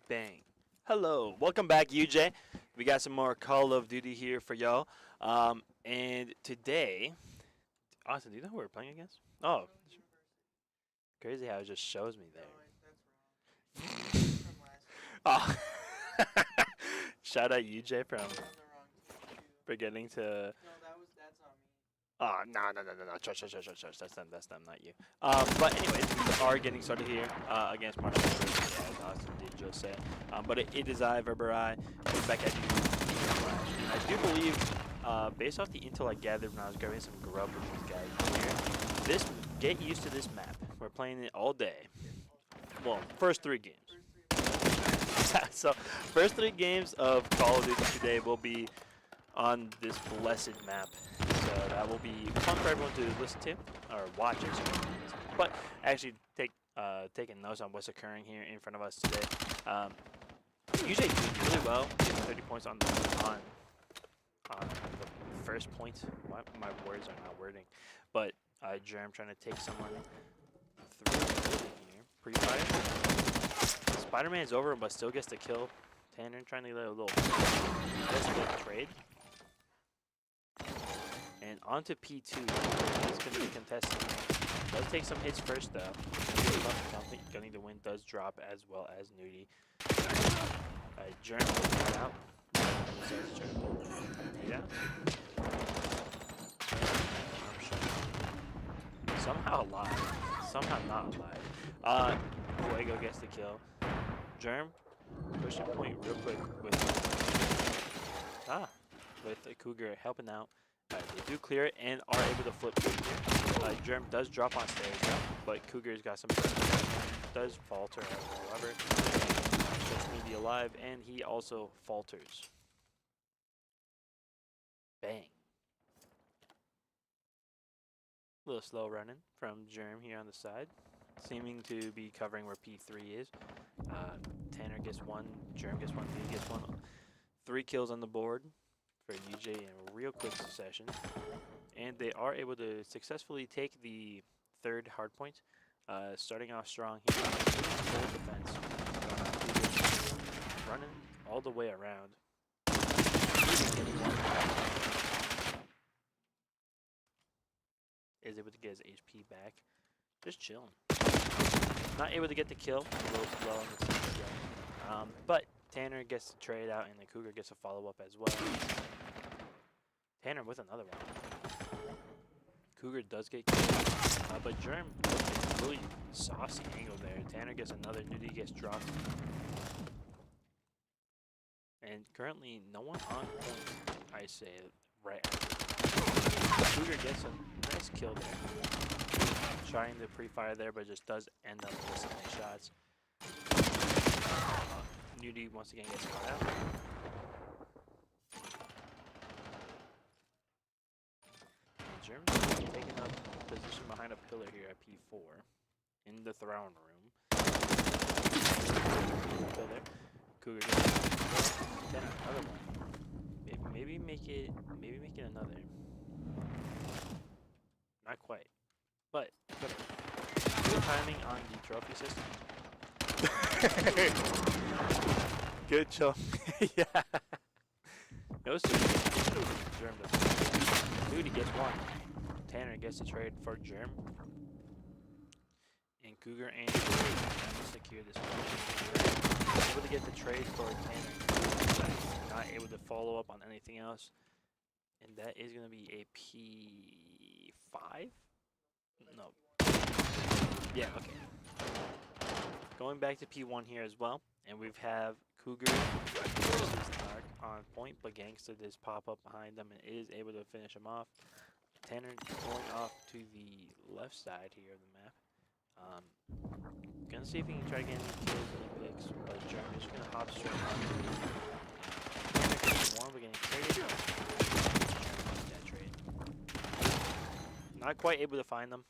Bang. Hello, welcome back, UJ. We got some more Call of Duty here for y'all. And today, Austin, do you know who we're playing against? Oh, crazy how it just shows me there. Oh, shout out UJ from forgetting to. Oh, no. Trust. That's them, not you. But anyways, we are getting started here against Marshall, as Austin did just say. But it is I, Verberai, back at you. I do believe, based off the intel I gathered when I was grabbing some grub with these guys here, get used to this map. We're playing it all day. Well, first 3 games. So, first 3 games of Call of Duty today will be on this blessed map. So that will be fun for everyone to listen to or watch it. But actually taking notes on what's occurring here in front of us today. UJ did really well, getting 30 points on the first point. My words are not wording. But Germ trying to take someone through the building here. Pre-fire. Spider-Man's over but still gets the kill. Tanner trying to get a little trade. And on to P2. He's going to be contesting. Does take some hits first, though. Gunning the win does drop as well as Nudie. Germ will out. Yeah. Somehow alive. Somehow not alive. Fuego gets the kill. Germ pushing point real quick with the Cougar helping out. They do clear it and are able to flip here. Germ does drop on stairs though, but Cougar's got some does falter however. Just maybe alive and he also falters. Bang. A little slow running from Germ here on the side. Seeming to be covering where P3 is. Tanner gets 1, Germ gets 1, he gets 1. 3 kills on the board for UJ in a real quick succession. And they are able to successfully take the 3rd hardpoint. Starting off strong here. Full defense. Running all the way around. Is able to get his HP back. Just chilling. Not able to get the kill. A little slow on the team kill. But Tanner gets the trade out and the Cougar gets a follow-up as well. Tanner with another one. Cougar does get killed. But Germ, really saucy angle there. Tanner gets another. Nudie gets dropped. And currently no one on point, I say right after. Cougar gets a nice kill there. Trying to pre-fire there, but just does end up missing his shots. Nudie once again gets caught out. Germany's taking up position behind a pillar here at P4 in the throne room. Still there. Cougar gets another one. Maybe make it another. Not quite. But good timing on the trophy system. Good job. Yeah. No Germ does. Nudie gets 1. Tanner gets the trade for Germ. And Cougar and secure this one. Able to get the trade for Tanner. Not able to follow up on anything else. And that is going to be a P5? No. Yeah, okay. Going back to P1 here as well. And we have Cougar versus Narc on point, but Gangsta does pop up behind them and is able to finish him off. Tanner going off to the left side here of the map. Gonna see if he can try to get any kills and picks, but Germ is gonna hop straight on to one, we're getting traded. That trade. Not quite able to find them.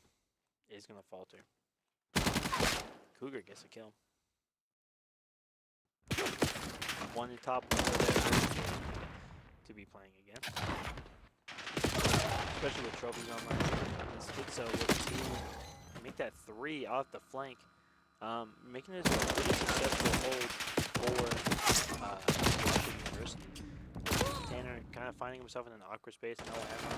Is gonna falter. Cougar gets a kill. One in top to be playing again. Especially with trophies online. It's so with 2, make that 3 off the flank. Making this a really successful hold for Washington University. Tanner kind of finding himself in an awkward space. No ammo.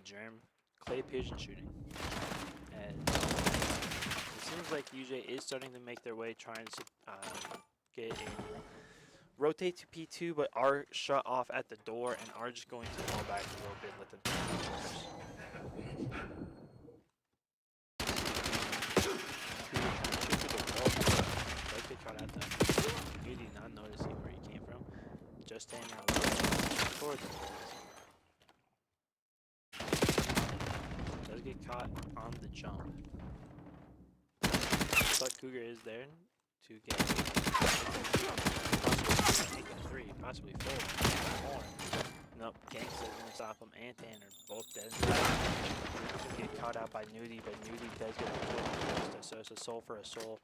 Germ, clay pigeon shooting. And it seems like UJ is starting to make their way, trying to get in. Rotate to P2, but are shut off at the door and are just going to fall back a little bit. Let them does get caught at them. You did not notice where he came from. Just standing out towards him. Does get caught on the jump. But Cougar is there to get possibly 3, possibly 4, more. Nope, Gangsta's gonna stop him, and Tanner both dead. Get caught out by Nudie, but Nudie does get a kill. So it's a soul for a soul.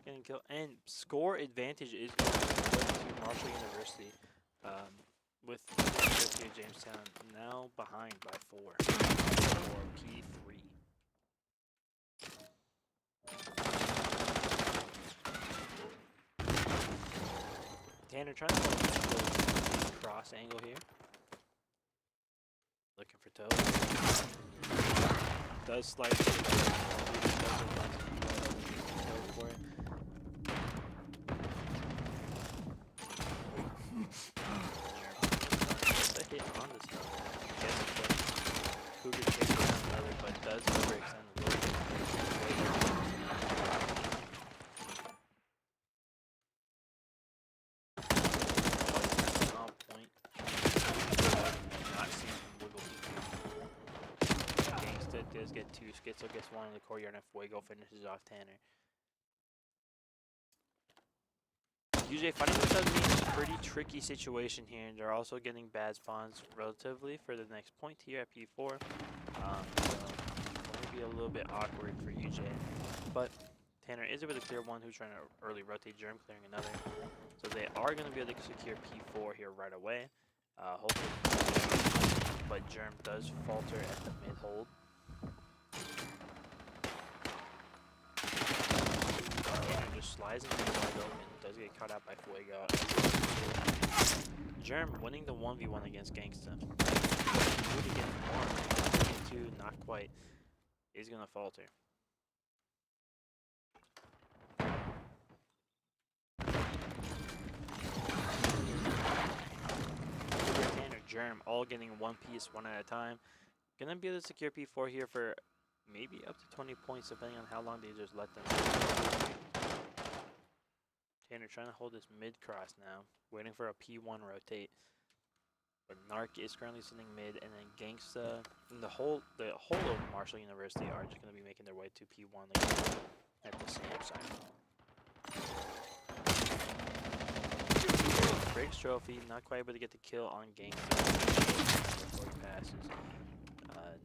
Getting killed, and score advantage is going to Marshall University. With Jamestown now behind by 4 for P3. Tanner trying to cross angle here. Looking for toe. Does slice it. For it. Hit on this stuff. Cougar takes down another, but does overextend a little bit. On point. Not seeing him wiggle. Gangsta does get 2. Schizo gets 1 in the courtyard, and Fuego finishes off Tanner. UJ finding themselves in a pretty tricky situation here, and they're also getting bad spawns relatively for the next point here at P4. So it'll be a little bit awkward for UJ, but Tanner is able to clear one who's trying to early rotate. Germ clearing another, so they are going to be able to secure P4 here right away. Hopefully, but Germ does falter at the mid hold. Slides into the wide open, does get caught out by Fuego. Germ winning the 1v1 against Gangsta. Moving to get 1, 2, not quite. Is gonna falter. Tanner, Germ, all getting 1 piece, 1 at a time. Gonna be able to secure P4 here for maybe up to 20 points, depending on how long they just let them. Tanner trying to hold this mid cross now, waiting for a P1 rotate. But Narc is currently sitting mid, and then Gangsta and the whole of Marshall University are just going to be making their way to P1 again at the same time. Breaks trophy, not quite able to get the kill on Gangsta before he passes.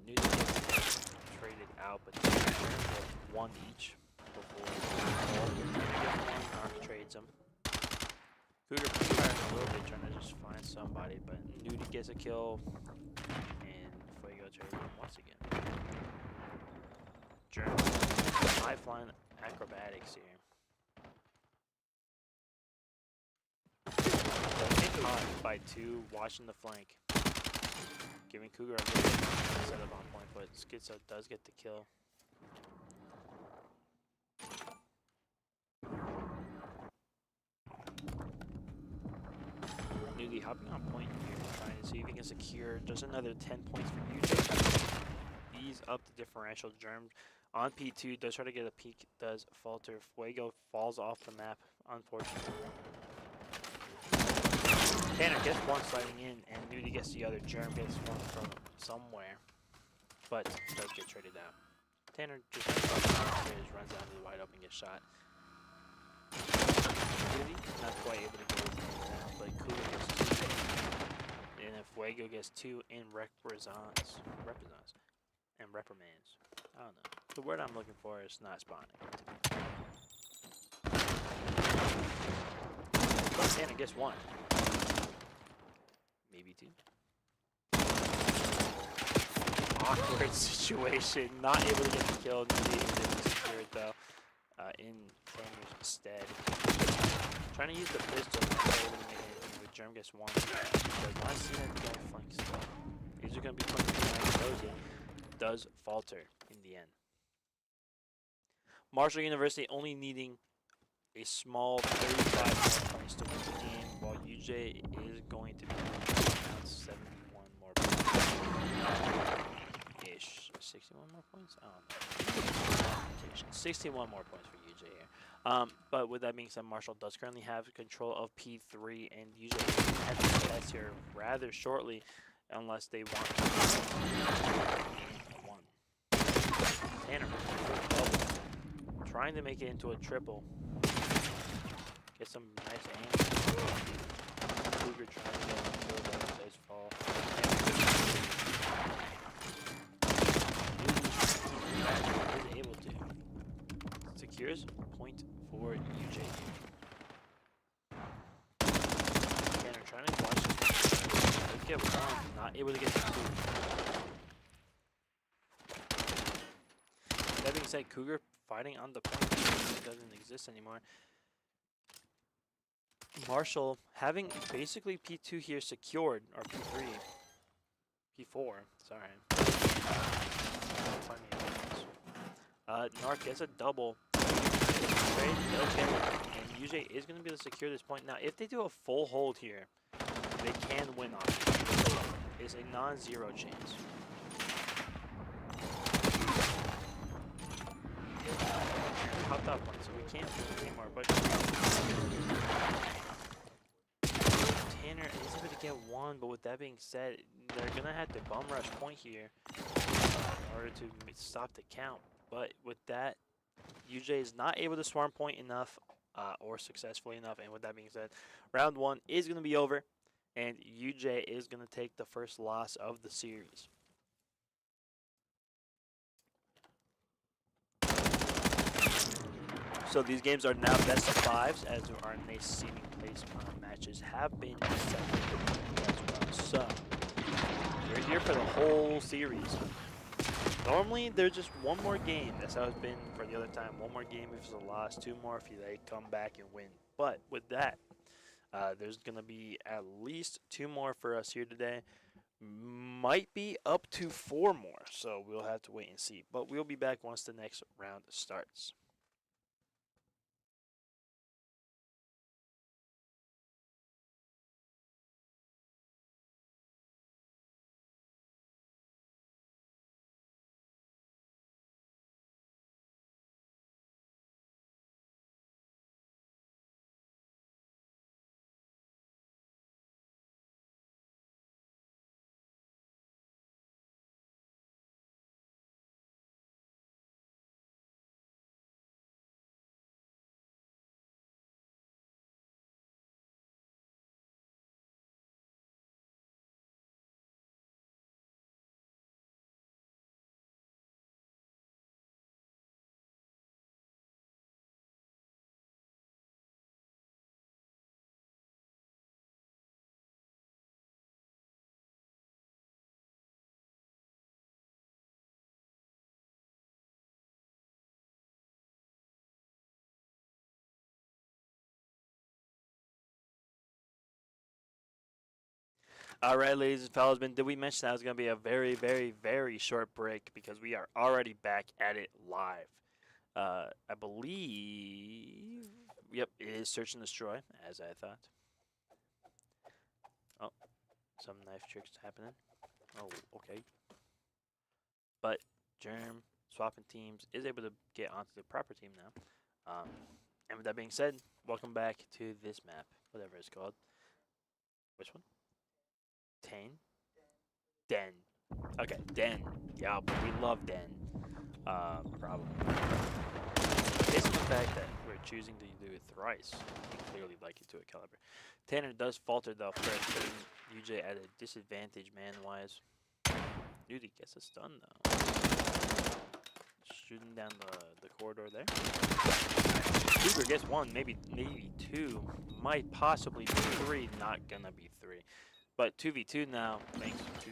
Newton gets traded out, but they get 1 each. Narc trades him. Cougar firing a little bit, trying to just find somebody, but Nudie gets a kill, and Fuego trades him once again. Germ, high flying acrobatics here. Caught by 2, watching the flank, giving Cougar a little setup on point, but Schizo does get the kill. Newly hopping on point here, trying to see if he can secure just another 10 points for UJ. Ease up the differential. Germ on P2, does try to get a peek, does falter. Fuego falls off the map, unfortunately. Tanner gets 1 sliding in, and Nudie gets the other. Germ gets 1 from somewhere, but does get traded out. Tanner just runs down to the wide open, gets shot. Nudie not quite able to get his hands down, but Cougar gets 2. And if Fuego gets 2 in reprimands. I don't know. The word I'm looking for is not spawning. But Tanner gets 1. maybe 2. Awkward situation. Not able to get the kill. Newbie able to secure it though. In Tanner's stead. Trying to use the pistol. Not able to make anything with Germ gets 1. Does not see that guy flank still. These are going to be 29 does falter in the end. Marshall University only needing a small 35 more points to win the game, while UJ is going to be around 71 more points. Ish. 61 more points? I don't know. 61 more points for UJ here. But with that being said, Marshall does currently have control of P3, and UJ has the test here rather shortly, unless they want to one. Tanner double. Trying to make it into a triple. Get some nice aim. Cougar trying to get a kill, but it does fall. Is able to. Secures point for UJ. Tanner trying to watch it. Let's get 1. Not able to get the 2. That being said, Cougar fighting on the point doesn't exist anymore. Marshall having basically P2 here secured, or P3, P4, sorry. Narc gets a double. Trade, they'll get it, and UJ is going to be able to secure this point. Now, if they do a full hold here, they can win on it. It's a non-zero chance. Popped up one, so we can't do it anymore, but Tanner is able to get 1, but with that being said, they're gonna have to bum rush point here in order to stop the count. But with that, UJ is not able to swarm point enough or successfully enough, and with that being said, round 1 is gonna be over, and UJ is gonna take the first loss of the series. So these games are now best of 5s, as our nice seeding place matches have been settled as well. So we're here for the whole series. Normally there's just one more game. That's how it's been for the other time. One more game if it's a loss, 2 more if they come back and win. But with that, there's gonna be at least 2 more for us here today. Might be up to 4 more. So we'll have to wait and see. But we'll be back once the next round starts. Alright, ladies and fellas, did we mention that it was going to be a very, very, very short break because we are already back at it live. I believe, yep, it is Search and Destroy, as I thought. Oh, some knife tricks happening. Oh, okay. But Germ, swapping teams, is able to get onto the proper team now. And with that being said, welcome back to this map, whatever it's called. Which one? Tane? Den. Okay, Den. Yeah, we love Den. Probably. Based on the fact that we're choosing to do it thrice, we clearly like it to a caliber. Tanner does falter though first, putting UJ at a disadvantage man-wise. Nudie gets a stun though. Shooting down the corridor there. Cougar gets 1, maybe 2, might possibly be 3, not gonna be 3. But 2v2 now makes 2.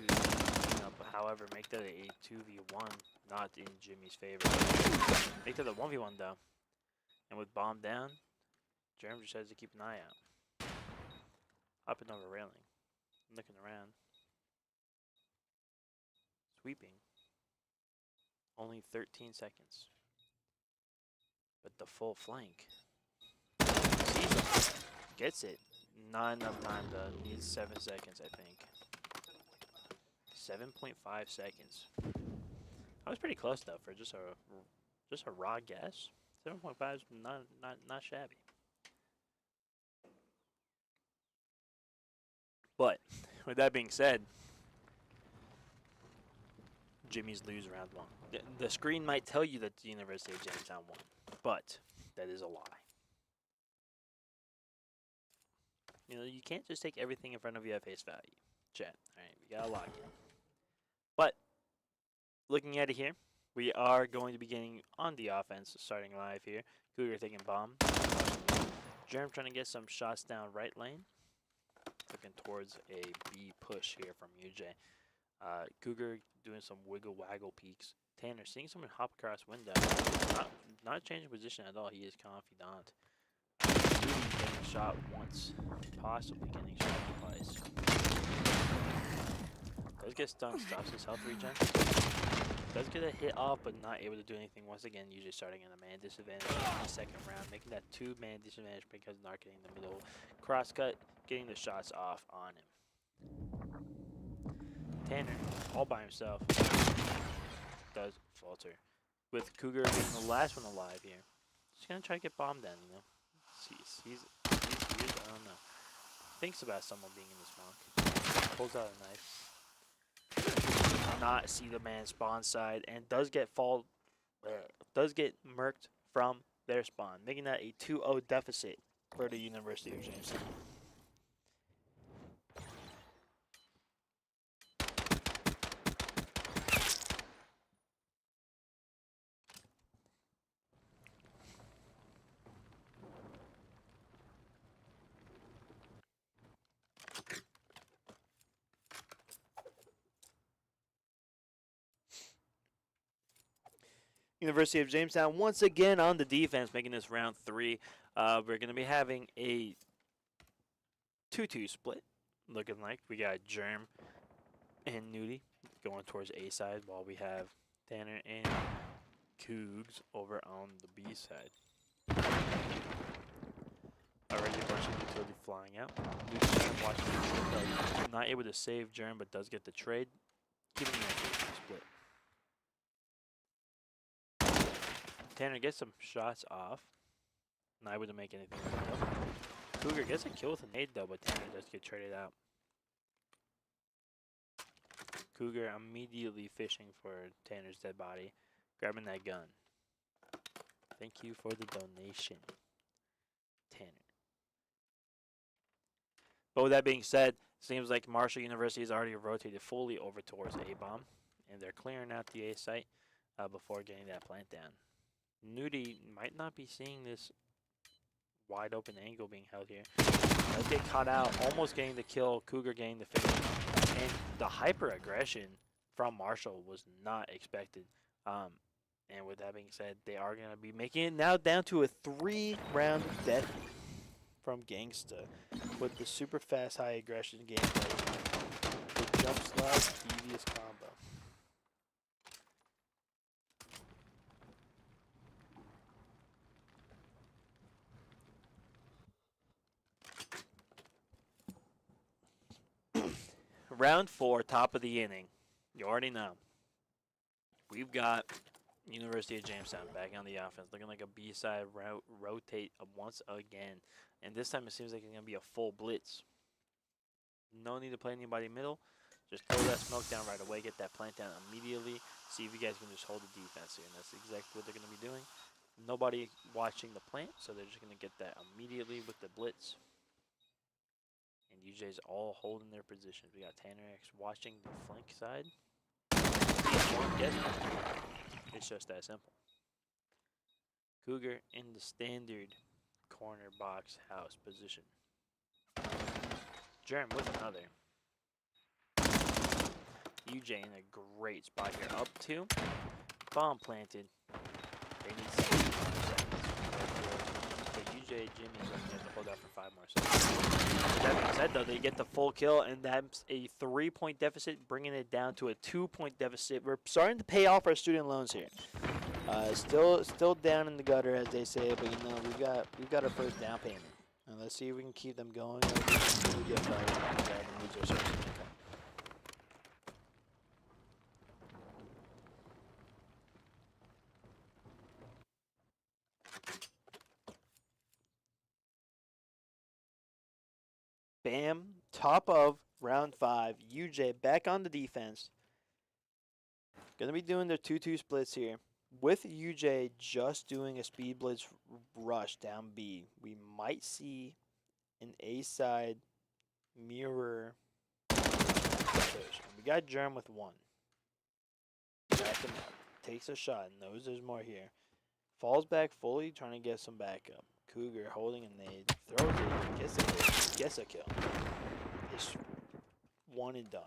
However, make that a 2v1, not in Jimmy's favor. Make that a 1v1 though. And with bomb down, Jerem just has to keep an eye out. Hopping over railing. Looking around. Sweeping. Only 13 seconds. But the full flank. Sees him. Gets it. Not enough time though. Needs 7 seconds, I think. 7.5 seconds. I was pretty close though for just a raw guess. 7.5 is not shabby. But with that being said, Jimmy's lose round 1. The screen might tell you that the University of Jamestown won, but that is a lie. You know, you can't just take everything in front of you at face value. Chat. Alright, we gotta lock in. But looking at it here, we are going to be getting on the offense, starting live here. Cougar taking bomb. Jerem trying to get some shots down right lane. Looking towards a B push here from UJ. Cougar doing some wiggle waggle peeks. Tanner seeing someone hop across window. Not changing position at all. He is confident. Getting shot once, possibly getting shot twice. Does get stunned, stops his health regen. Does get a hit off, but not able to do anything once again. Usually starting in a man disadvantage in the second round, making that 2-man disadvantage because not getting the middle cross cut, getting the shots off on him. Tanner, all by himself, does falter. With Cougar being the last one alive here, just gonna try to get bombed down, you know. He's I don't know. Thinks about someone being in the smoke. Pulls out a knife. Not see the man spawn side and does get murked from their spawn, making that a 2-0 deficit for the University of Jamestown. University of Jamestown once again on the defense, making this round 3. We're going to be having a 2-2 split, looking like. We got Germ and Nudie going towards A side, while we have Tanner and Cougs over on the B side. Already a bunch of utility flying out. Nudie watching, not able to save Germ, but does get the trade, keeping that 2-2 split. Tanner gets some shots off. Not able to make anything of it. Cougar gets a kill with a nade though, but Tanner does get traded out. Cougar immediately fishing for Tanner's dead body, grabbing that gun. Thank you for the donation, Tanner. But with that being said, seems like Marshall University has already rotated fully over towards A-bomb, and they're clearing out the A site before getting that plant down. Nudie might not be seeing this wide open angle being held here. Does get caught out, almost getting the kill, Cougar getting the finish. And the hyper aggression from Marshall was not expected. And with that being said, they are going to be making it now down to a 3-round death from Gangsta with the super fast high aggression gameplay. The jump slide, devious combo. Round 4, top of the inning. You already know. We've got University of Jamestown back on the offense, looking like a B-side rotate once again. And this time it seems like it's going to be a full blitz. No need to play anybody middle. Just throw that smoke down right away, get that plant down immediately. See if you guys can just hold the defense here. And that's exactly what they're going to be doing. Nobody watching the plant, so they're just going to get that immediately with the blitz. And UJ's all holding their positions. We got Tanner X watching the flank side. It's just that simple. Cougar in the standard corner box house position. Jerem with another. UJ in a great spot here. Up 2. Bomb planted. They need 6 more seconds. But UJ Jimmy is going to get to hold out for 5 more seconds. With that being said, though, they get the full kill, and that's a 3-point deficit, bringing it down to a 2-point deficit. We're starting to pay off our student loans here. Still down in the gutter, as they say, but you know we've got our first down payment. And let's see if we can keep them going. We get fired. Bam, top of round 5. UJ back on the defense. Gonna be doing their 2-2 splits here. With UJ just doing a speed blitz rush down B, we might see an A side mirror push. We got Germ with 1. Back him up. Takes a shot. Knows there's more here. Falls back fully, trying to get some backup. Cougar holding a nade. Throws it. Gets a kill. It's 1 and done.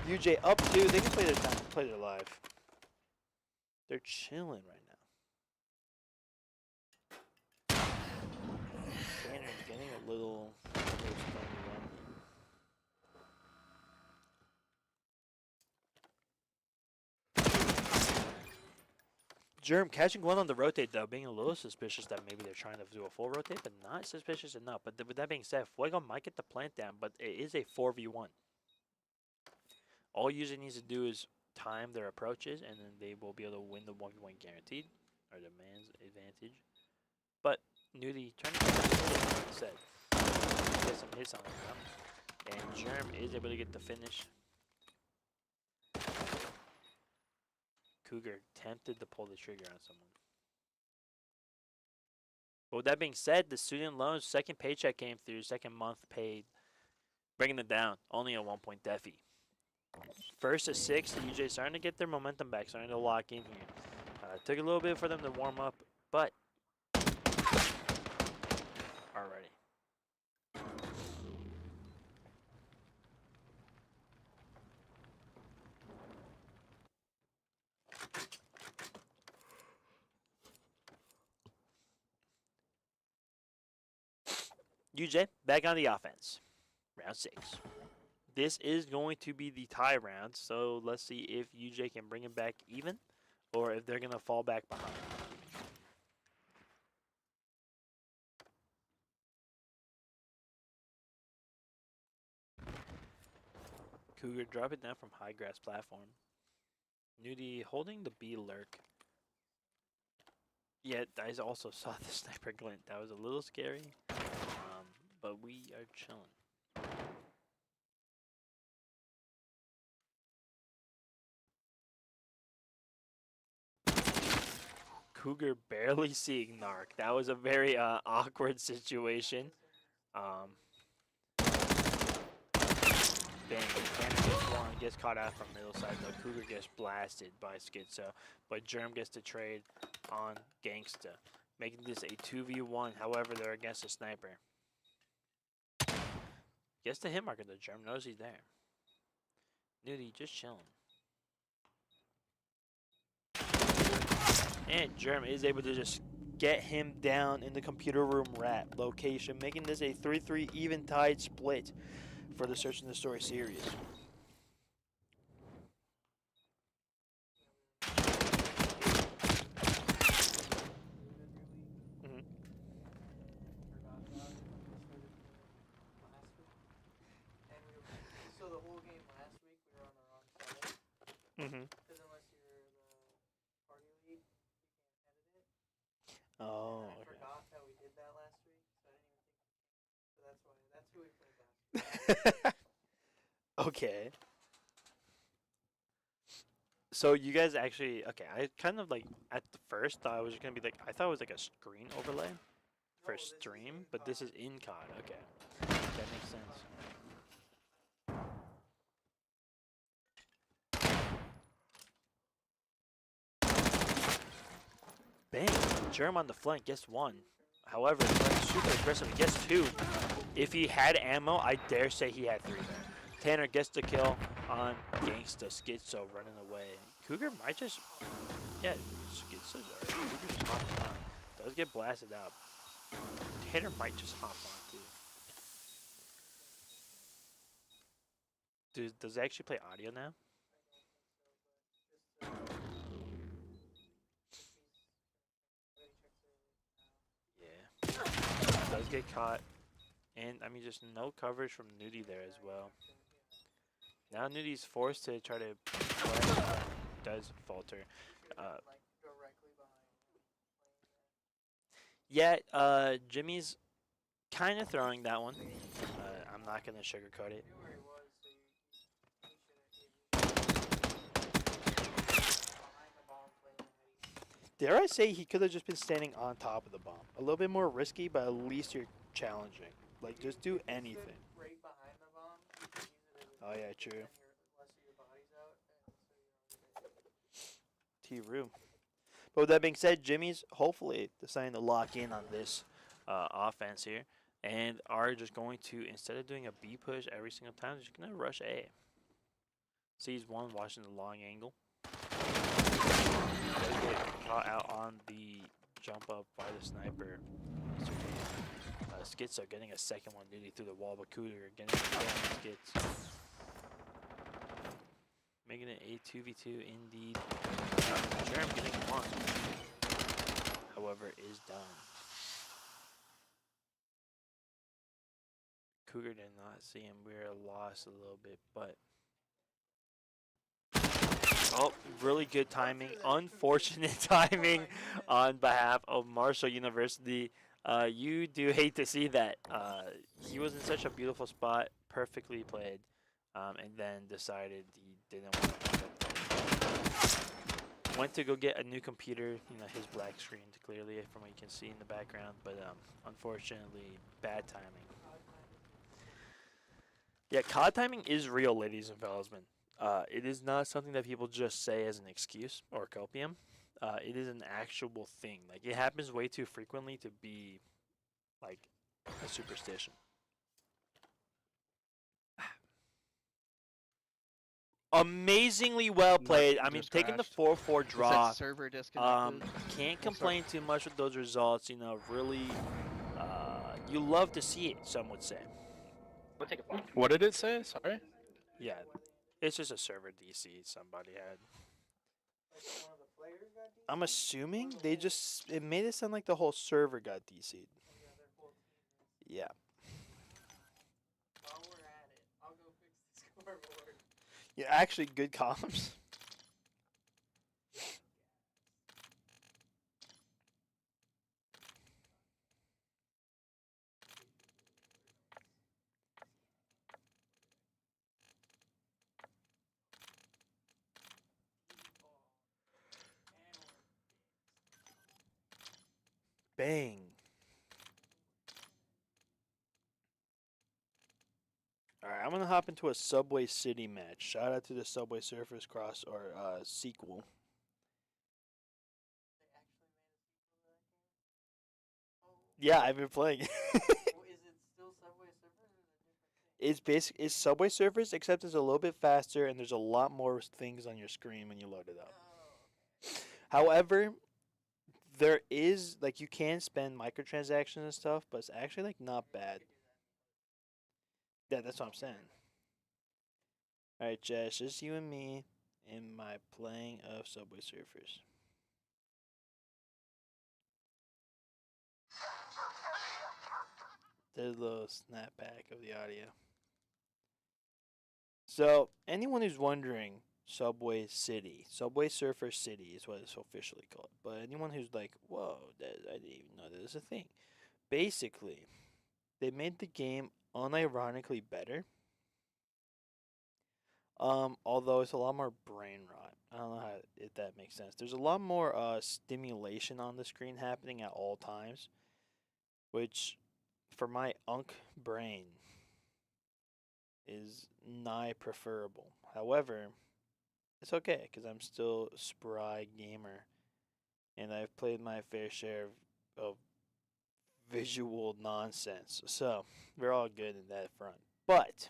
UJ up 2. They can play their time. Play their life. They're chilling right now. Banner's getting a little Germ catching 1 on the rotate, though, being a little suspicious that maybe they're trying to do a full rotate, but not suspicious enough. But with that being said, Fuego might get the plant down, but it is a 4v1. All user needs to do is time their approaches, and then they will be able to win the 1v1 guaranteed, or the man's advantage. But Nudie trying to get some hits on them, and Germ is able to get the finish. Cougar tempted to pull the trigger on someone. But with that being said, the student loans second paycheck came through, second month paid, bringing them down. Only a 1-point defy. First to 6, the UJ starting to get their momentum back, starting to lock in here. Took a little bit for them to warm up, but are ready. UJ back on the offense. Round 6. This is going to be the tie round, so let's see if UJ can bring it back even, or if they're going to fall back behind. Cougar drop it down from high grass platform. Nudie holding the B lurk. Yeah, I also saw the sniper glint. That was a little scary, but we are chilling. Cougar barely seeing Narc. That was a very awkward situation. Bang, Cannon gets 1, gets caught out from middle side though. Cougar gets blasted by Schizo, but Germ gets the trade on Gangsta, making this a 2v1. However, they're against a sniper. Gets the hit marker though. Germ knows he's there. Nudie just chilling. And Germ is able to just get him down in the computer room rat location, making this a 3-3 even-tied split for the Search and the Story series. So the whole game last week we were on the wrong side. Because unless you're the party lead, you can't edit it. Oh, I okay. forgot that we did that last week, so I didn't even think. So that's why. That's who we played last week. Okay. So you guys actually, okay, I kind of like, at the first thought it was going to be like, I thought it was like a screen overlay for No, this is stream, in but this COD. is in COD, okay. That makes sense. Bang! Germ on the flank gets 1. However, playing super aggressive, he gets 2. If he had ammo, I dare say he had 3 there. Tanner gets the kill on Gangsta. Schizo running away. Cougar might just, yeah, Schizo's alright. Cougar just hopping on. Does get blasted out. Tanner might just hop on too. Does it actually play audio now? Yeah. Does get caught. And, I mean, just no coverage from Nudie there as well. Now Nudie's forced to try to play. Does falter. Yeah, Jimmy's kind of throwing that one. I'm not going to sugarcoat it. Dare I say he could have just been standing on top of the bomb. A little bit more risky, but at least you're challenging. Like, just do anything. Oh, yeah, true. T-Roo. But with that being said, Jimmy's hopefully deciding to lock in on this offense here. And are just going to, instead of doing a B push every single time, they're just going to rush A. Sees one, watching the long angle. Get caught out on the jump up by the sniper. Schizo getting a second one nearly through the wall, but Cougar getting the Skits. Making it a 2v2 indeed. Jerem getting one. However, is done. Cougar did not see him. We're lost a little bit, but oh, really good timing. Unfortunate timing on behalf of Marshall University. You do hate to see that. He was in such a beautiful spot, perfectly played, and then decided he didn't want to. Went to go get a new computer, you know, his black screen clearly from what you can see in the background, but unfortunately, bad timing. Yeah, COD timing is real, ladies and fellas. It is not something that people just say as an excuse or copium. It is an actual thing. Like, it happens way too frequently to be, like, a superstition. Amazingly well played. I mean, taking the 4-4 draw. Server disconnected. Can't complain too much with those results. You know, really, you love to see it, some would say. What did it say? Sorry? Yeah, it's just a server DC somebody had. I'm assuming they just, it made it sound like the whole server got DC'd. Yeah. While we're at it, I'll go fix the scoreboard. Yeah, actually good comms. Bang. Alright, I'm gonna hop into a Subway City match. Shout out to the Subway Surfers Cross or sequel. Yeah, I've been playing. Is it still Subway Surfers or is it different thing? It's Subway Surfers, except it's a little bit faster and there's a lot more things on your screen when you load it up. Oh, okay. However, there is, like, you can spend microtransactions and stuff, but it's actually, like, not bad. Yeah, that's what I'm saying. Alright, Jess, just you and me in my playing of Subway Surfers. There's a little snapback of the audio. So, anyone who's wondering, Subway City, Subway Surfer City is what it's officially called. But anyone who's like, whoa, I didn't even know that was a thing. Basically, they made the game unironically better. Although it's a lot more brain rot. I don't know if that makes sense. There's a lot more stimulation on the screen happening at all times, which for my brain is nigh preferable. However, it's okay because I'm still a spry gamer, and I've played my fair share of visual nonsense. So we're all good in that front. But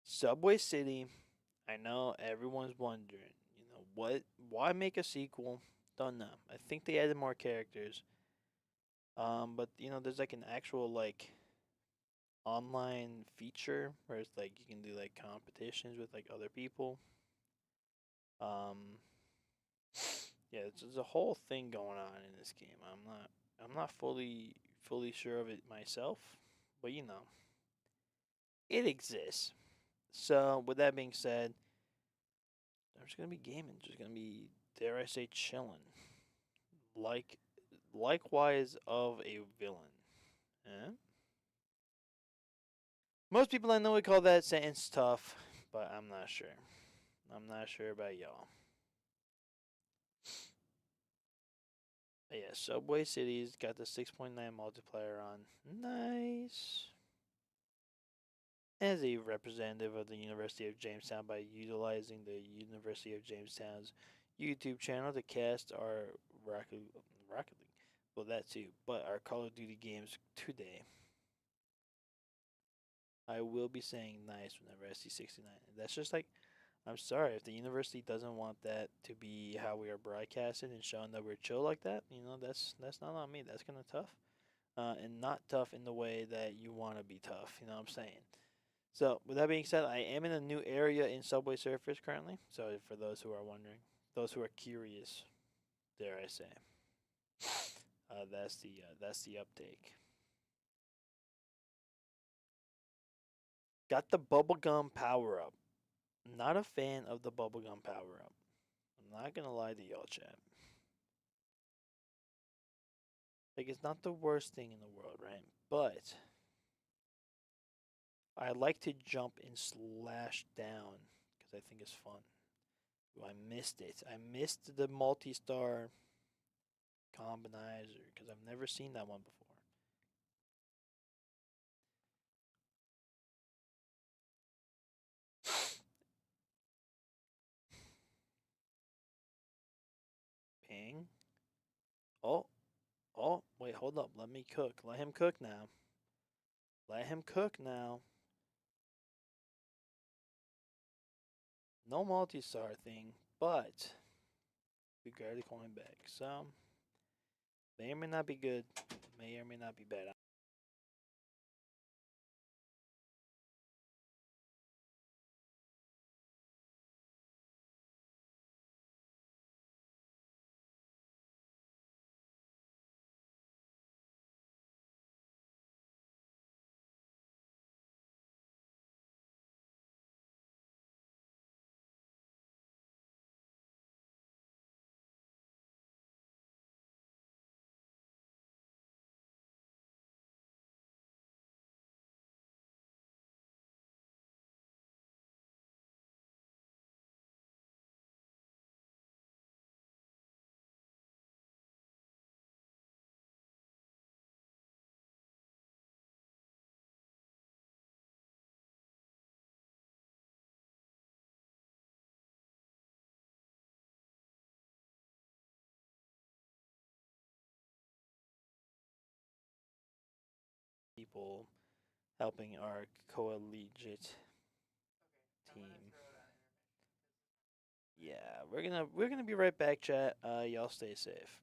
Subway City. I know everyone's wondering, why make a sequel? Don't know. I think they added more characters. But there's like an actual like online feature where it's like you can do like competitions with like other people. Um, yeah, there's a whole thing going on in this game. I'm not fully sure of it myself, but it exists. So with that being said, I'm just gonna be gaming. Just gonna be, dare I say, chilling. Like, likewise of a villain. Eh? Most people I know would call that sentence tough, but I'm not sure. I'm not sure about y'all. But yeah, Subway Cities got the 6.9 multiplier on. Nice. As a representative of the University of Jamestown, by utilizing the University of Jamestown's YouTube channel to cast our Rocket League, well, that too, but our Call of Duty games today. I will be saying nice whenever I see 69. That's just like, I'm sorry if the university doesn't want that to be how we are broadcasting and showing that we're chill like that. That's not on me. That's kind of tough, and not tough in the way that you want to be tough. You know what I'm saying? So with that being said, I am in a new area in Subway Surfers currently. So for those who are wondering, those who are curious, dare I say, that's the update. Got the bubblegum power up. Not a fan of the bubblegum power up. I'm not gonna lie to y'all, chat. Like, it's not the worst thing in the world, right? But I like to jump and slash down because I think it's fun. Ooh, I missed it. I missed the multi-star combinizer because I've never seen that one before. Ping. Oh, oh, wait, hold up. Let me cook. Let him cook now. Let him cook now. No multi-star thing, but we got the coin back. So, may or may not be good. May or may not be bad. People helping our collegiate team. Yeah, we're gonna be right back, chat. Y'all stay safe.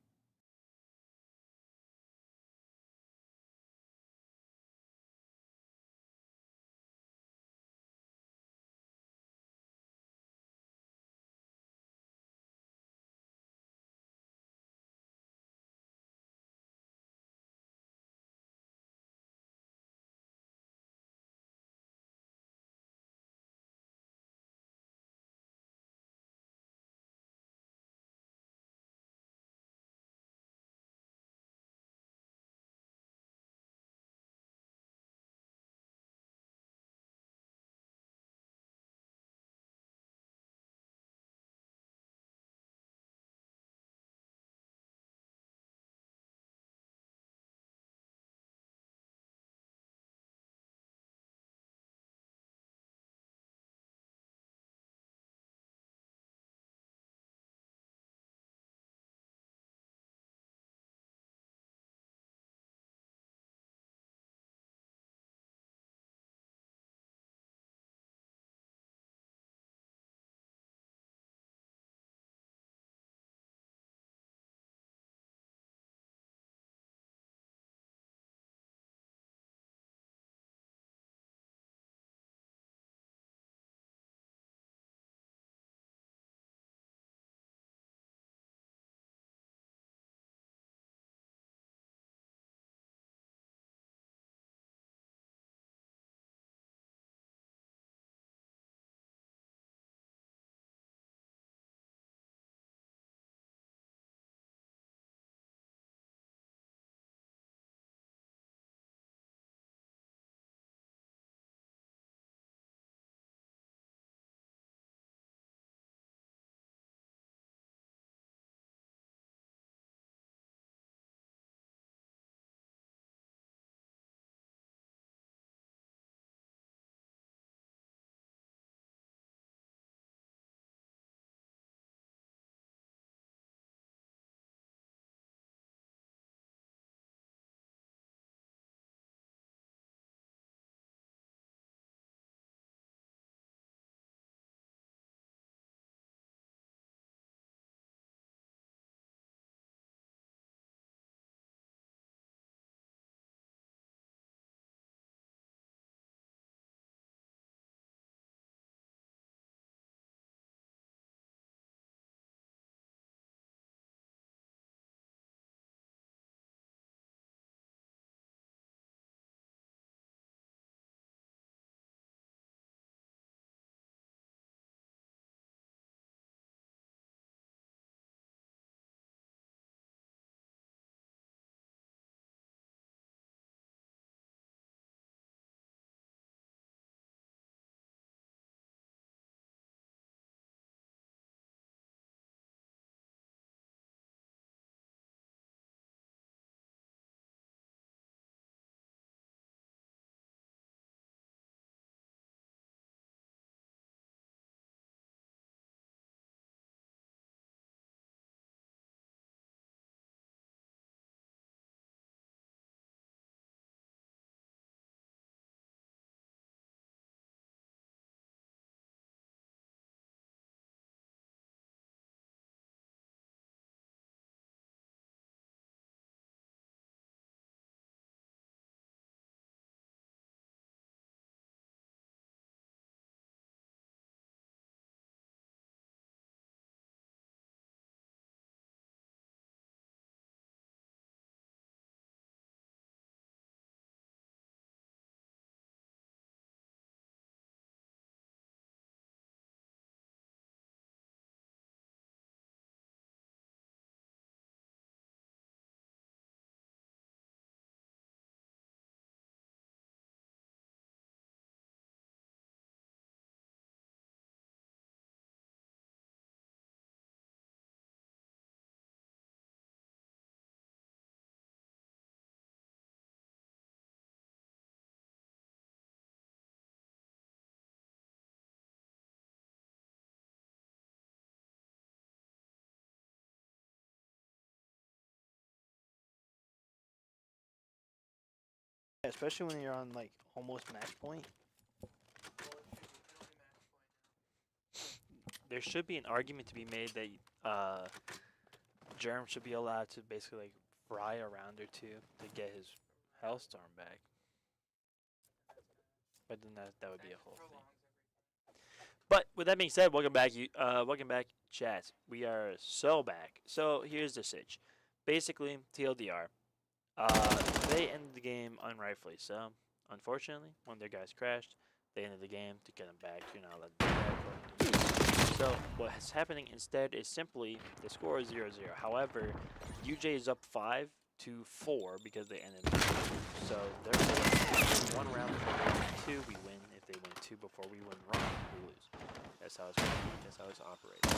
especially when you're on like almost match point. Well, it should be. It'll be match point now. There should be an argument to be made that Germ should be allowed to basically like fry a round or two to get his Hellstorm back. But then that would be a whole thing. But with that being said, welcome back, welcome back, chat. We are so back. So here's the sitch. Basically, TLDR. They ended the game unrightfully so. Unfortunately, one of their guys crashed. They ended the game to get him back. You're not allowed to do that. So what's happening instead is simply the score is 0-0. However, UJ is up 5-4 because they ended. So therefore, one round before they win two, we win. If they win two before we win one, we lose. That's how it's operating.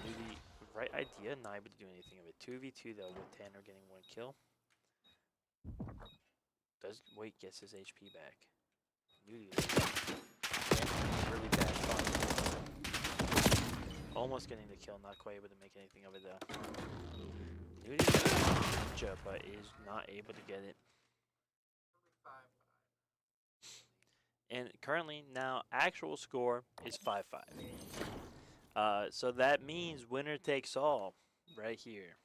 Really right idea, not able to do anything of it. 2v2 though, with Tanner getting one kill. Does Wait gets his HP back. Nudie really bad fun. Almost getting the kill, not quite able to make anything of it though. Nudie ninja, but is not able to get it. And currently now actual score is 5-5. So that means winner takes all right here.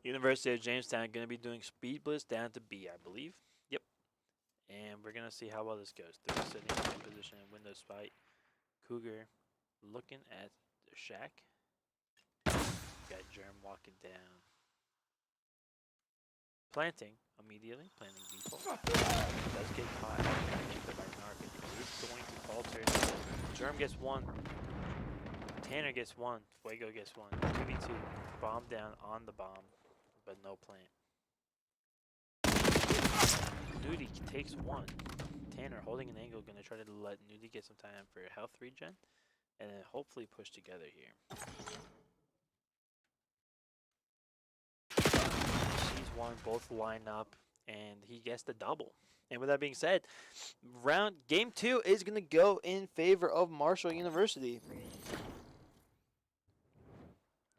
University of Jamestown going to be doing Speed Blitz down to B, I believe. Yep. And we're going to see how well this goes. They're sitting in position in Windows fight. Cougar looking at the shack. Got Germ walking down. Planting immediately. Planting default. Does get caught. Keep it by Narc. Is going to falter. Germ gets one. Tanner gets one. Fuego gets one. 2v2. Bomb down on the bomb. But no plant. Nudie takes one. Tanner holding an angle, gonna try to let Nudie get some time for health regen, and then hopefully push together here. Sees one, both line up, and he gets the double. And with that being said, game 2 is gonna go in favor of Marshall University.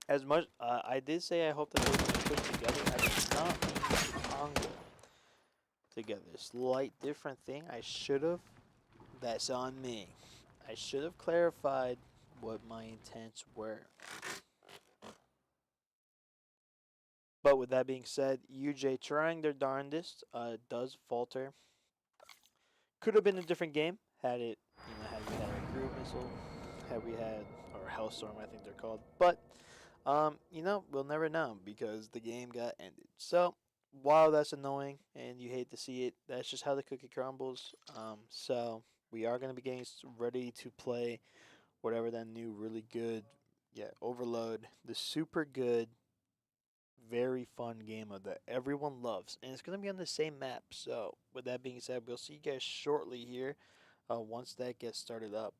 As much I did say I hope that they can push together. I did not mean to congo together. Slight different thing. I should have. That's on me. I should have clarified what my intents were. But with that being said, UJ trying their darndest does falter. Could have been a different game had it, had we had a cruise missile, had we had or Hellstorm, I think they're called, but. We'll never know because the game got ended. So, while that's annoying and you hate to see it, that's just how the cookie crumbles. So we are going to be getting ready to play whatever that new really good, Overload, the super good, very fun game of that everyone loves. And it's going to be on the same map. So, with that being said, we'll see you guys shortly here once that gets started up.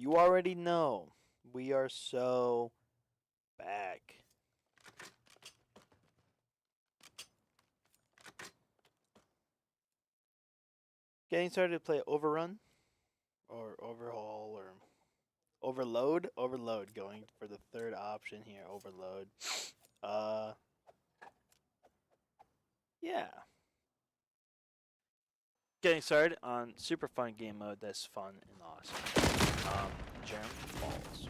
You already know. We are so back. Getting started to play Overrun or Overhaul or Overload. Overload going for the third option here. Overload. Yeah. Getting started on super fun game mode that's fun and awesome. Germ Falls.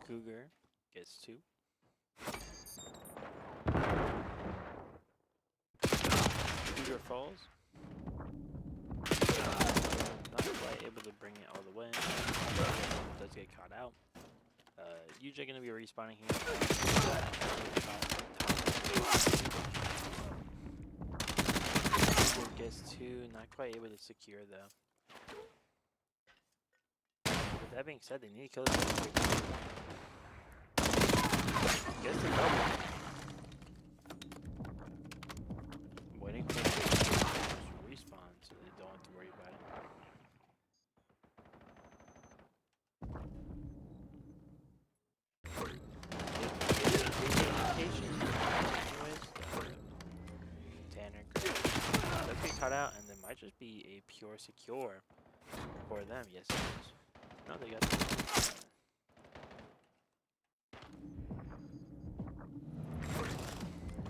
Cougar gets 2. Cougar falls. Not quite able to bring it all the way. Does get caught out. UJ gonna be respawning here. Cougar gets 2. Not quite able to secure though. With that being said, they need to kill this. Gets the double. Waiting for the respawn so they don't have to worry about it. Tanner does get caught out, and there might just be a pure secure for them. Yes, it is. No, they got.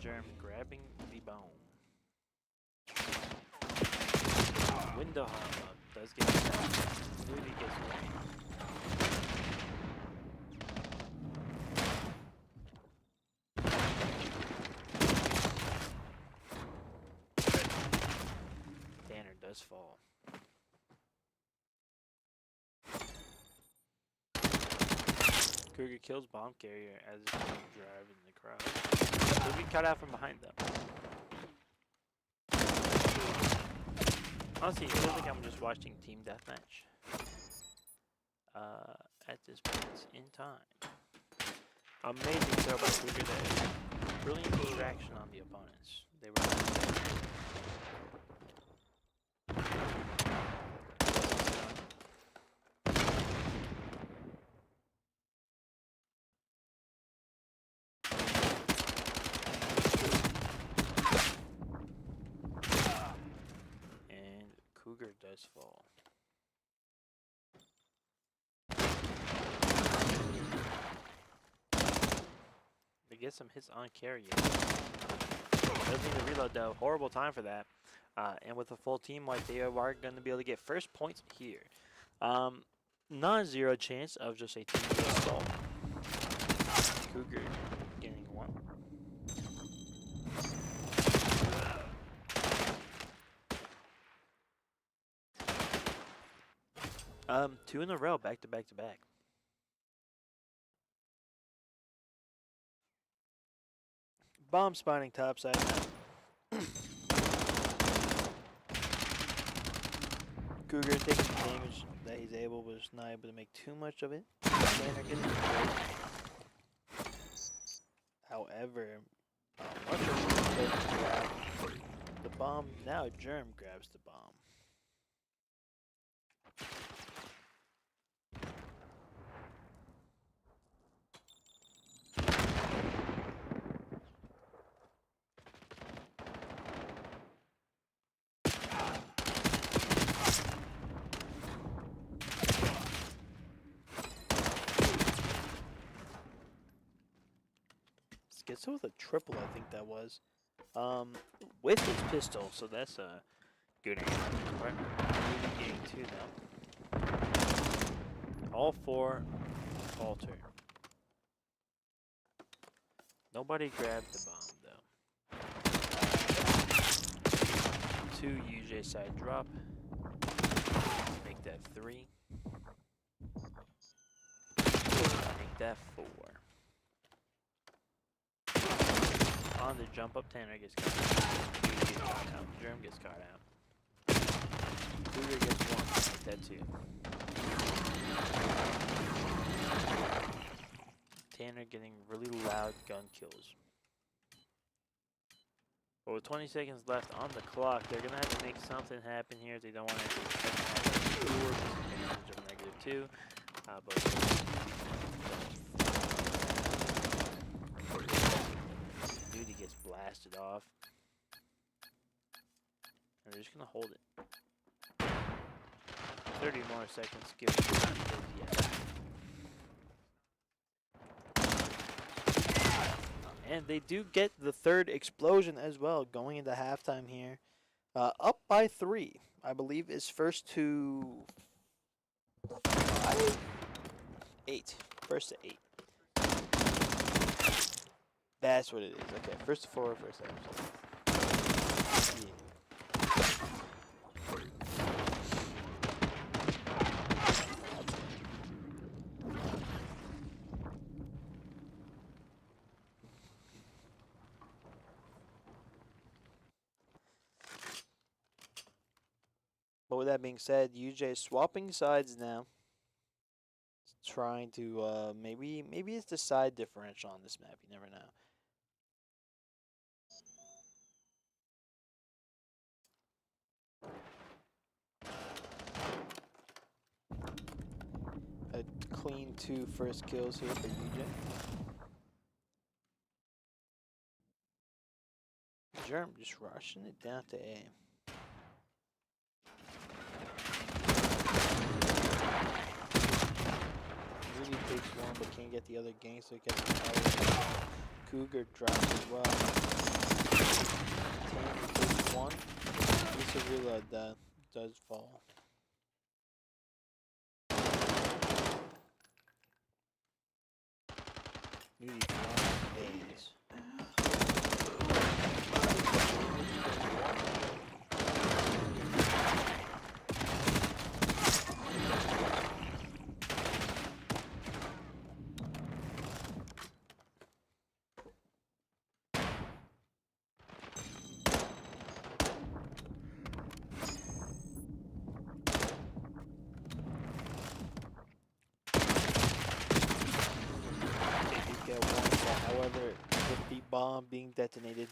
Germ grabbing the bone. Window hop up does get shot. Moody gets one. Tanner does fall. Cougar kills bomb carrier as it's driving the crowd. He'll be cut out from behind though. Honestly, it feels like I'm just watching Team Deathmatch. At this point in time. Amazing throw by Cougar there. Brilliant distraction on the opponents. They were Cougar does fall. They get some hits on carry. Doesn't need to reload though. Horrible time for that. And with a full team wipe, they are going to be able to get first points here. Non-zero chance of just a team assault. Cougar getting 1. Two in a row, back to back to back. Bomb spawning topside now. Cougar taking the damage that he's able, but just not able to make too much of it. Tanner getting however, much of the bomb. Now Germ grabs the bomb. Gets with a triple, I think that was. With his pistol, so that's a good aim. Right? Getting 2 now. All 4 falter. Nobody grabbed the bomb though. 2 UJ side drop. Make that 3. Make that 4. On the jump up, Tanner gets caught out. Germ gets caught out. Cougar gets 1. Make that 2. Tanner getting really loud gun kills. But with 20 seconds left on the clock, they're gonna have to make something happen here. They don't want to take advantage of -2. But dude, he gets blasted off. And they're just gonna hold it. 30 more seconds. Give it. Yeah. And they do get the third explosion as well, going into halftime here. Up by 3. I believe is first to 5? 8. First to 8. That's what it is. Okay, first to 4, first to 8. Yeah. But with that being said, UJ is swapping sides now. Trying to maybe it's the side differential on this map. You never know. A clean 2 first kills here for UJ. Germ just rushing it down to A. Really takes one, but can't get the other gang, so it gets the power. Cougar drops as well. Tanner takes one. It's a reload that does fall. Really A's. However, with the bomb being detonated,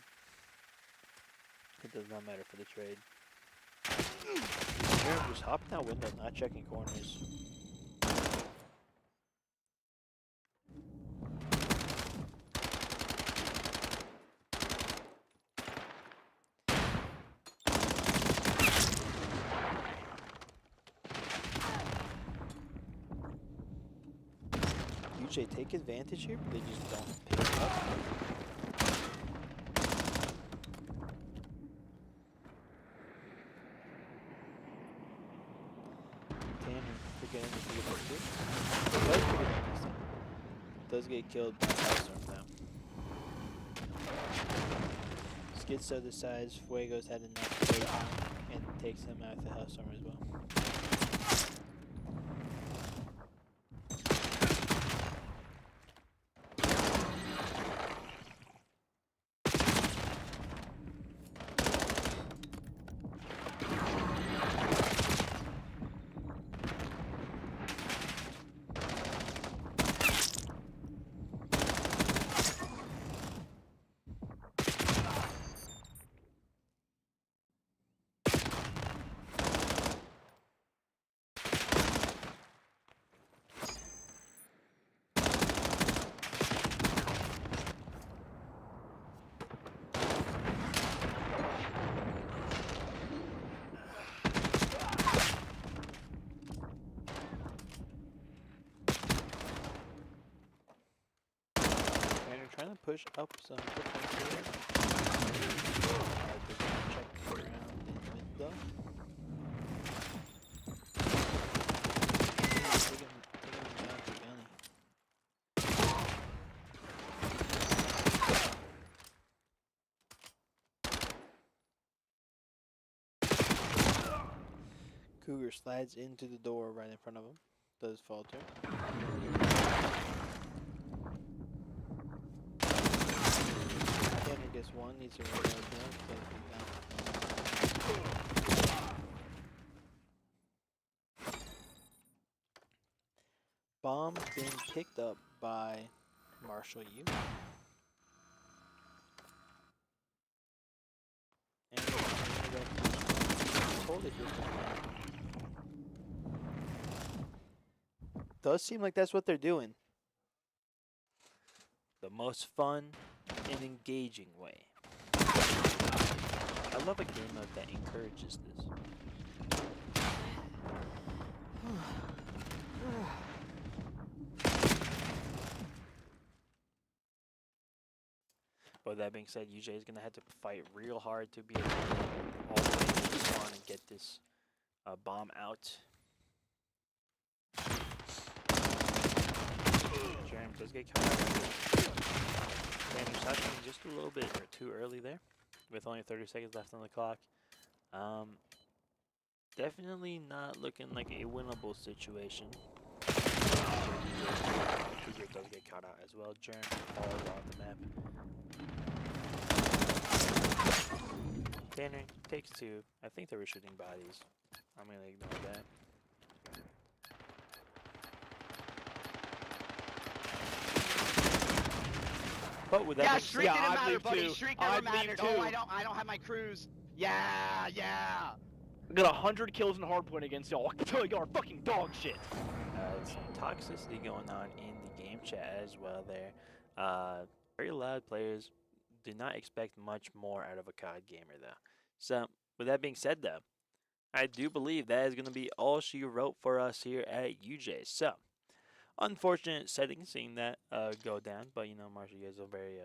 it does not matter for the trade. Just hopping out window, not checking corners. UJ take advantage here, but they just don't pick it up. Tanner forgetting to pick it up too. Does pick it up this time. Does get killed by Hellstorm now. Schizo decides Fuego's had enough to take him and takes him out the Hellstorm as well. Trying to push up some footprints here. Check around in mid though. Taking him down to Gunny. Cougar slides into the door right in front of him. Does falter. Gets one, needs to reload now, bomb being picked up by Marshall you. And hold it here. Does seem like that's what they're doing. The most fun and engaging way. I love a game mode that encourages this. But that being said, UJ is going to have to fight real hard to be able to get all the way to the spawn and get this bomb out. Jeremy does get caught out. Damn, he's touching just a little bit or too early there, with only 30 seconds left on the clock. Definitely not looking like a winnable situation. Cougar does get caught out as well. Jeremy all on the map. Tanner takes two. I think they were shooting bodies. I'm gonna ignore that. But with that being Streak said, didn't I'd matter, leave buddy. too. Streak never I'd leave mattered. too. Oh, I don't have my crews. Yeah. I got 100 kills in hardpoint against y'all. I can tell y'all are fucking dog shit. some toxicity going on in the game chat as well there. Very loud players. Do not expect much more out of a COD gamer though. So with that being said though, I do believe that is going to be all she wrote for us here at UJ. So unfortunate setting seeing that go down, but you know, Marshall, you guys are very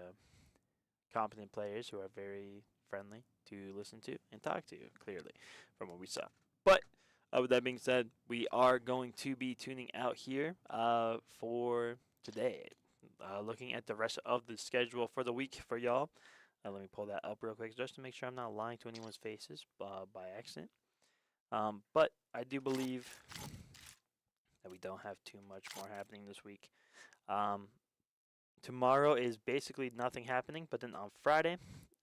competent players who are very friendly to listen to and talk to, clearly, from what we saw. But with that being said, we are going to be tuning out here for today. Looking at the rest of the schedule for the week for y'all. Let me pull that up real quick just to make sure I'm not lying to anyone's faces by accident. But I do believe that we don't have too much more happening this week. Tomorrow is basically nothing happening, but then on Friday,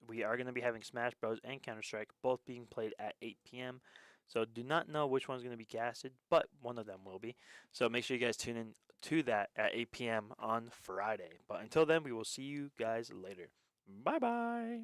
we are going to be having Smash Bros. And Counter-Strike both being played at 8 p.m. So do not know which one's going to be casted, but one of them will be. So make sure you guys tune in to that at 8 p.m. on Friday. But until then, we will see you guys later. Bye-bye.